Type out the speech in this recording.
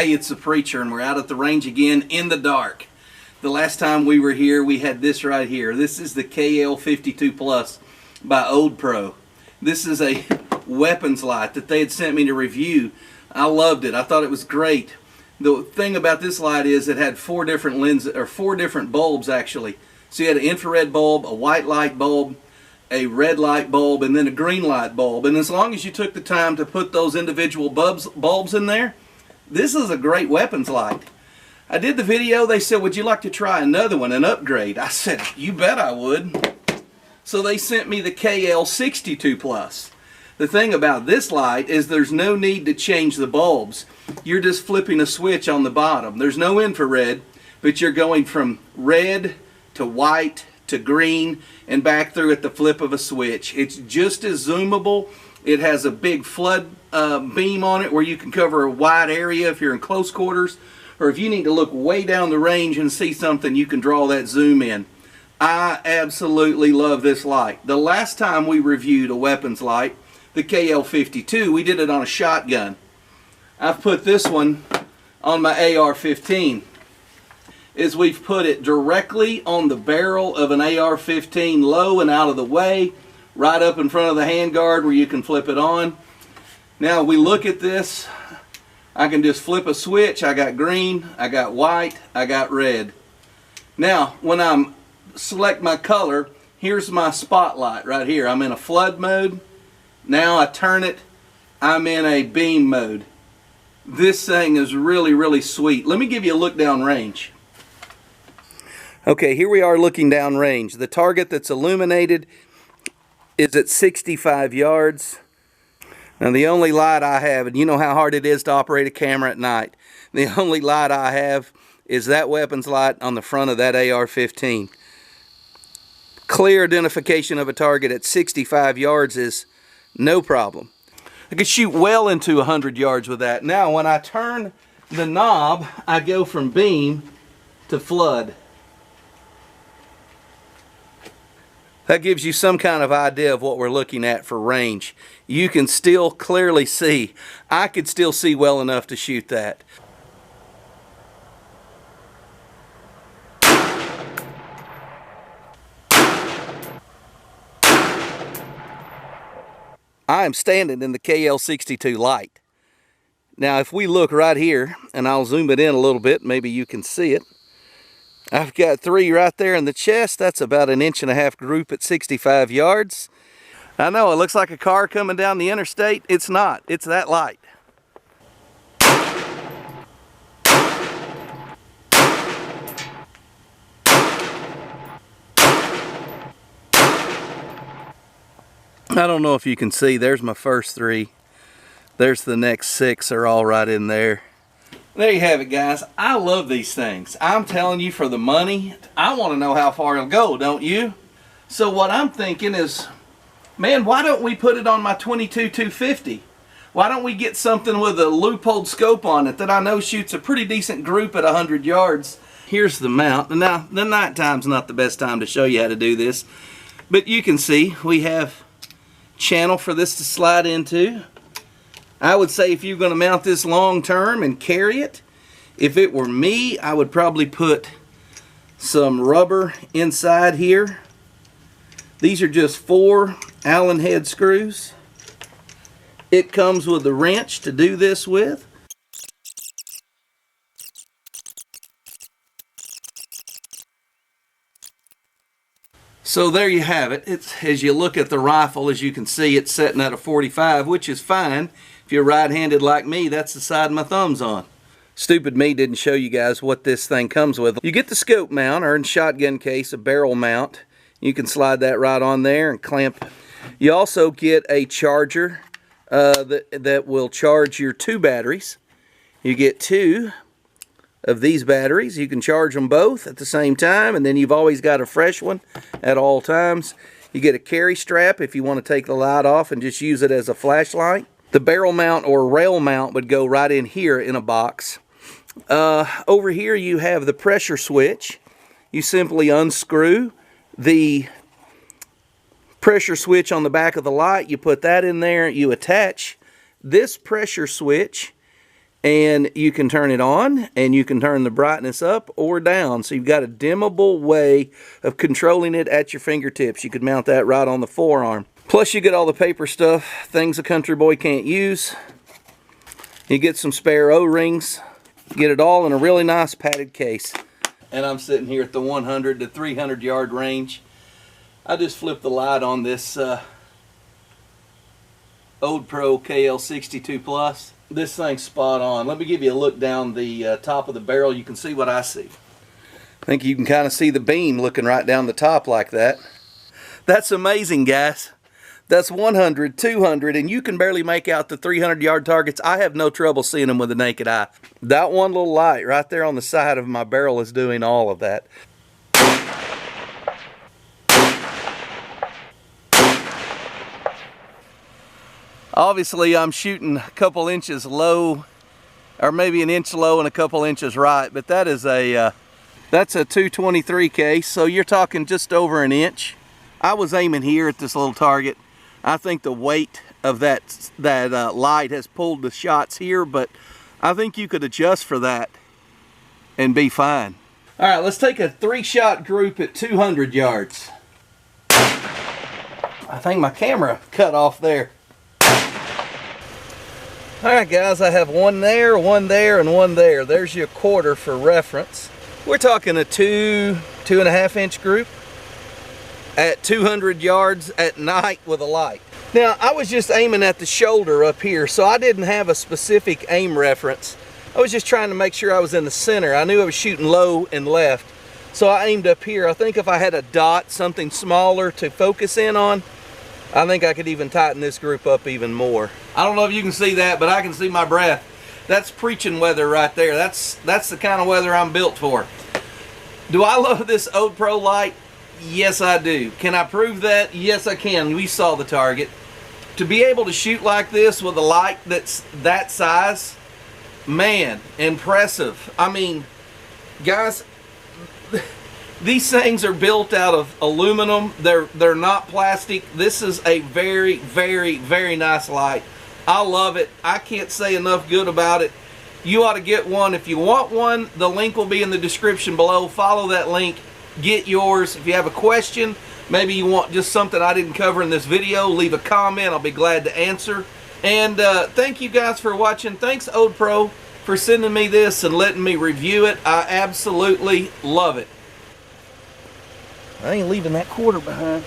Hey, it's the Preacher, and we're out at the range again in the dark. The last time we were here, we had this right here. This is the KL62plus by Odepro. This is a weapons light that they had sent me to review. I loved it. I thought it was great. The thing about this light is it had four different lenses, or four different bulbs actually. So you had an infrared bulb, a white light bulb, a red light bulb, and then a green light bulb. And as long as you took the time to put those individual bulbs in there, this is a great weapons light. I did the video. They said, would you like to try another one, an upgrade? I said, you bet I would. So they sent me the KL62plus. The thing about this light is there's no need to change the bulbs. You're just flipping a switch on the bottom. There's no infrared, but you're going from red to white to green and back through at the flip of a switch. It's just as zoomable. It has a big flood beam on it where you can cover a wide area if you're in close quarters, or if you need to look way down the range and see something, you can draw that zoom in. I absolutely love this light. The last time we reviewed a weapons light, the KL52, we did it on a shotgun. I've put this one on my AR-15. We've put it directly on the barrel of an AR-15, low and out of the way, right up in front of the handguard where you can flip it on. Now we look at this, I can just flip a switch. I got green, I got white, I got red. Now when I select my color, here's my spotlight right here. I'm in a flood mode. Now I turn it, I'm in a beam mode. This thing is really, really sweet. Let me give you a look down range. Okay, here we are looking down range. The target that's illuminated is at 65 yards. Now the only light I have, and you know how hard it is to operate a camera at night, the only light I have is that weapons light on the front of that AR-15. Clear identification of a target at 65 yards is no problem. I could shoot well into 100 yards with that. Now when I turn the knob, I go from beam to flood. That gives you some kind of idea of what we're looking at for range. You can still clearly see. I could still see well enough to shoot that. I am standing in the KL62 light. Now if we look right here, and I'll zoom it in a little bit, maybe you can see it. I've got 3 right there in the chest. That's about 1.5 inch group at 65 yards. I know it looks like a car coming down the interstate. It's not. It's that light. I don't know if you can see. There's my first 3. There's the next 6 are all right in there. There you have it, guys. I love these things. I'm telling you, for the money, I want to know how far it'll go, don't you? So what I'm thinking is, man, why don't we put it on my 22-250? Why don't we get something with a loophole scope on it that I know shoots a pretty decent group at 100 yards? Here's the mount. Now, the night time's not the best time to show you how to do this, but you can see we have channel for this to slide into. I would say if you're going to mount this long term and carry it, if it were me, I would probably put some rubber inside here. These are just 4 Allen head screws. It comes with a wrench to do this with. So there you have it. It's, as you look at the rifle, as you can see, it's setting at a 45, which is fine. If you're right-handed like me, that's the side my thumb's on. Stupid me didn't show you guys what this thing comes with. You get the scope mount, or in shotgun case, a barrel mount. You can slide that right on there and clamp. You also get a charger that will charge your 2 batteries. You get 2 of these batteries. You can charge them both at the same time, and then you've always got a fresh one at all times. You get a carry strap if you want to take the light off and just use it as a flashlight. The barrel mount or rail mount would go right in here in a box. Over here you have the pressure switch. You simply unscrew the pressure switch on the back of the light. You put that in there. You attach this pressure switch and you can turn it on, and you can turn the brightness up or down. So you've got a dimmable way of controlling it at your fingertips. You could mount that right on the forearm. Plus you get all the paper stuff, things a country boy can't use. You get some spare O-rings. Get it all in a really nice padded case. And I'm sitting here at the 100 to 300 yard range. I just flipped the light on this Odepro KL62plus. This thing's spot on. Let me give you a look down the top of the barrel. You can see what I see. I think you can kind of see the beam looking right down the top like that. That's amazing, guys. That's 100, 200, and you can barely make out the 300 yard targets. I have no trouble seeing them with the naked eye. That one little light right there on the side of my barrel is doing all of that. Obviously, I'm shooting a couple inches low, or maybe an inch low and a couple inches right, but that is that's a 223 case, so you're talking just over an inch. I was aiming here at this little target. I think the weight of that light has pulled the shots here, but I think you could adjust for that and be fine. All right, let's take a 3-shot group at 200 yards. I think my camera cut off there. All right, guys, I have one there, and one there. There's your quarter for reference. We're talking a 2.5 inch group at 200 yards at night with a light. Now, I was just aiming at the shoulder up here, so I didn't have a specific aim reference. I was just trying to make sure I was in the center. I knew I was shooting low and left, so I aimed up here. I think if I had a dot, something smaller to focus in on, I think I could even tighten this group up even more. I don't know if you can see that, but I can see my breath. That's preaching weather right there. That's the kind of weather I'm built for. Do I love this Odepro light? Yes, I do. Can I prove that? Yes, I can. We saw the target. To be able to shoot like this with a light that's that size, man, impressive. I mean, guys, these things are built out of aluminum. They're not plastic. This is a very, very, very nice light. I love it. I can't say enough good about it. You ought to get one. If you want one, the link will be in the description below. Follow that link. Get yours. If you have a question, maybe you want just something I didn't cover in this video, leave a comment. I'll be glad to answer. And thank you guys for watching. Thanks, Odepro, for sending me this and letting me review it. I absolutely love it. I ain't leaving that quarter behind.